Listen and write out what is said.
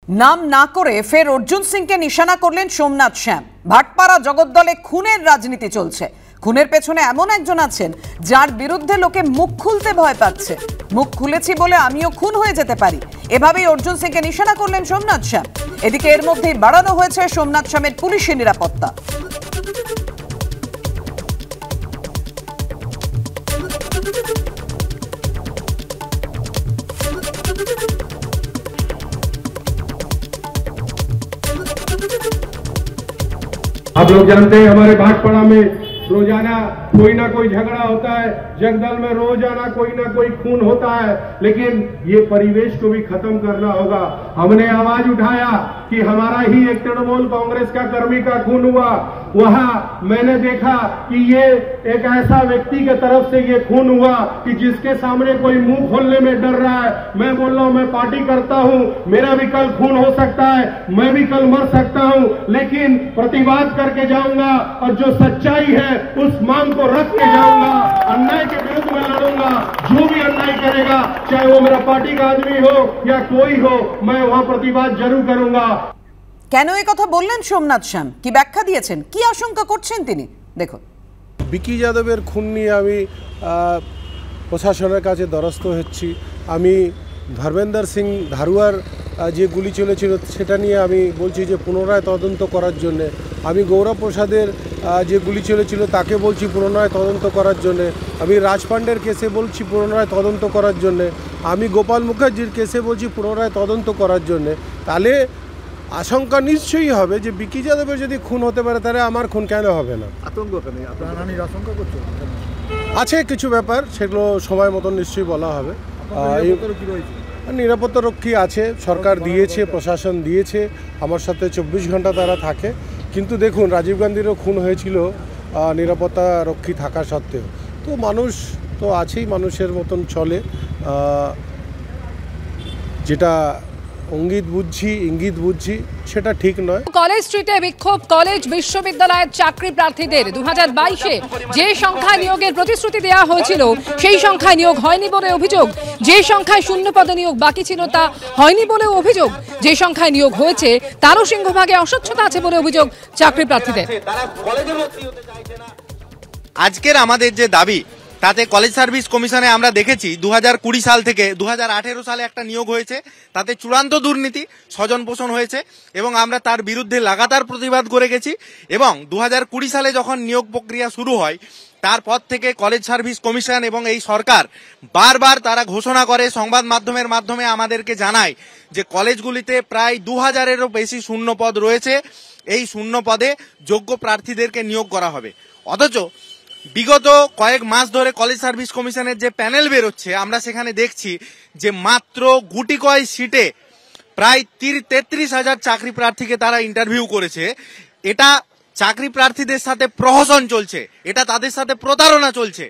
নাম না করে ফের অর্জুন সিংকে নিশানা করলেন সোমনাথ শ্যাম। ভাটপাড়া জগদ্দলে খুনের রাজনীতি চলছে। খুনের পেছনে এমন একজন আছেন যার বিরুদ্ধে লোকে মুখ খুলতে ভয় পাচ্ছে। মুখ খুলেছি বলে আমিও খুন হয়ে যেতে পারি, এভাবেই অর্জুন সিংকে নিশানা করলেন সোমনাথ শ্যাম। এদিকে এর মধ্যেই বাড়ানো হয়েছে সোমনাথ শ্যামের পুলিশি নিরাপত্তা। आप लोग जानते हैं हमारे भाटपाड़ा में रोजाना कोई ना कोई झगड़ा होता है, जगदल में रोजाना कोई ना कोई खून होता है, लेकिन ये परिवेश को भी खत्म करना होगा। हमने आवाज उठाया कि हमारा ही एक तृणमूल कांग्रेस का कर्मी का खून हुआ, वहां मैंने देखा कि ये एक ऐसा व्यक्ति के तरफ से ये खून हुआ कि जिसके सामने कोई मुंह खोलने में डर रहा है। मैं बोल रहा हूं मैं पार्टी करता हूं, मेरा भी कल खून हो सकता है, मैं भी कल मर सकता हूं, लेकिन प्रतिवाद करके जाऊंगा और जो सच्चाई है उस मांग को रख के जाऊंगा। अन्याय के विरुद्ध में लड़ूंगा। जो भी अन्याय करेगा, चाहे वो मेरा पार्टी का आदमी हो या कोई हो, मैं वहां प्रतिवाद जरूर करूंगा। কেন এই কথা বললেন সোমনাথ শ্যাম, কি ব্যাখ্যা দিয়েছেন, কি আশঙ্কা করছেন তিনি, দেখুন। বিকি যাদবের খুন নিয়ে আমি প্রশাসনের কাছে দ্বারস্থ হচ্ছি। আমি ধর্মেন্দ্র সিং ধারুয়ার যে গুলি চলেছিল সেটা নিয়ে আমি বলছি যে পুনরায় তদন্ত করার জন্যে। আমি গৌরব প্রসাদের যে গুলি চলেছিল তাকে বলছি পুনরায় তদন্ত করার জন্যে। আমি রাজপাণ্ডের কেসে বলছি পুনরায় তদন্ত করার জন্যে। আমি গোপাল মুখার্জির কেসে বলছি পুনরায় তদন্ত করার জন্যে। তাহলে আশঙ্কা নিশ্চয়ই হবে যে বিকি যাদবের যদি খুন হতে পারে তাহলে আমার খুন কেন হবে না? আতঙ্ক কেন? আপনারা আশঙ্কা করছেন? আছে কিছু ব্যাপার, সেগুলো সময় মতন নিশ্চয়ই বলা হবে। নিরাপত্তা রক্ষী আছে, সরকার দিয়েছে, প্রশাসন দিয়েছে, আমার সাথে 24 ঘন্টা তারা থাকে। কিন্তু দেখুন, রাজীব গান্ধীরও খুন হয়েছিল নিরাপত্তা রক্ষী থাকা সত্ত্বেও। তো মানুষ তো আছেই, মানুষের মতন চলে। যেটা ইঙ্গিত বুঝছি সেটা ঠিক নয়। কলেজ স্ট্রিটে বিক্ষোভ কলেজ বিশ্ববিদ্যালয়ের চাকরি প্রার্থীদের। 2022-এ যে সংখ্যায় নিয়োগের প্রতিশ্রুতি দেওয়া হয়েছিল সেই সংখ্যায় নিয়োগ হয়নি বলে অভিযোগ। যে সংখ্যায় শূন্য পদে নিয়োগ বাকি ছিল তা হয়নি বলেও অভিযোগ। যে সংখ্যায় নিয়োগ হয়েছে তারও সিংহভাগে অস্বচ্ছতা আছে বলে অভিযোগ চাকরি প্রার্থীদের। আজকের আমাদের যে দাবি, তাতে কলেজ সার্ভিস কমিশনে আমরা দেখেছি 2020 সাল থেকে 2018 সালে একটা নিয়োগ হয়েছে, তাতে চূড়ান্ত দুর্নীতি, স্বজন পোষণ হয়েছে এবং আমরা তার বিরুদ্ধে লাগাতার প্রতিবাদ করে গেছি। এবং 2020 সালে যখন নিয়োগ প্রক্রিয়া শুরু হয় তারপর থেকে কলেজ সার্ভিস কমিশন এবং এই সরকার বারবার তারা ঘোষণা করে, সংবাদ মাধ্যমের মাধ্যমে আমাদেরকে জানায় যে কলেজগুলিতে প্রায় 2000-এরও বেশি শূন্য পদ রয়েছে, এই শূন্য পদে যোগ্য প্রার্থীদেরকে নিয়োগ করা হবে। অথচ বিগত কয়েক মাস ধরে কলেজ সার্ভিস কমিশনের যে প্যানেল বেরোচ্ছে আমরা সেখানে দেখছি যে মাত্র গুটি কয় সিটে প্রায় 33,000 চাকরি প্রার্থীকে তারা ইন্টারভিউ করেছে। এটা চাকরি প্রার্থীদের সাথে প্রহসন চলছে, এটা তাদের সাথে প্রতারণা চলছে।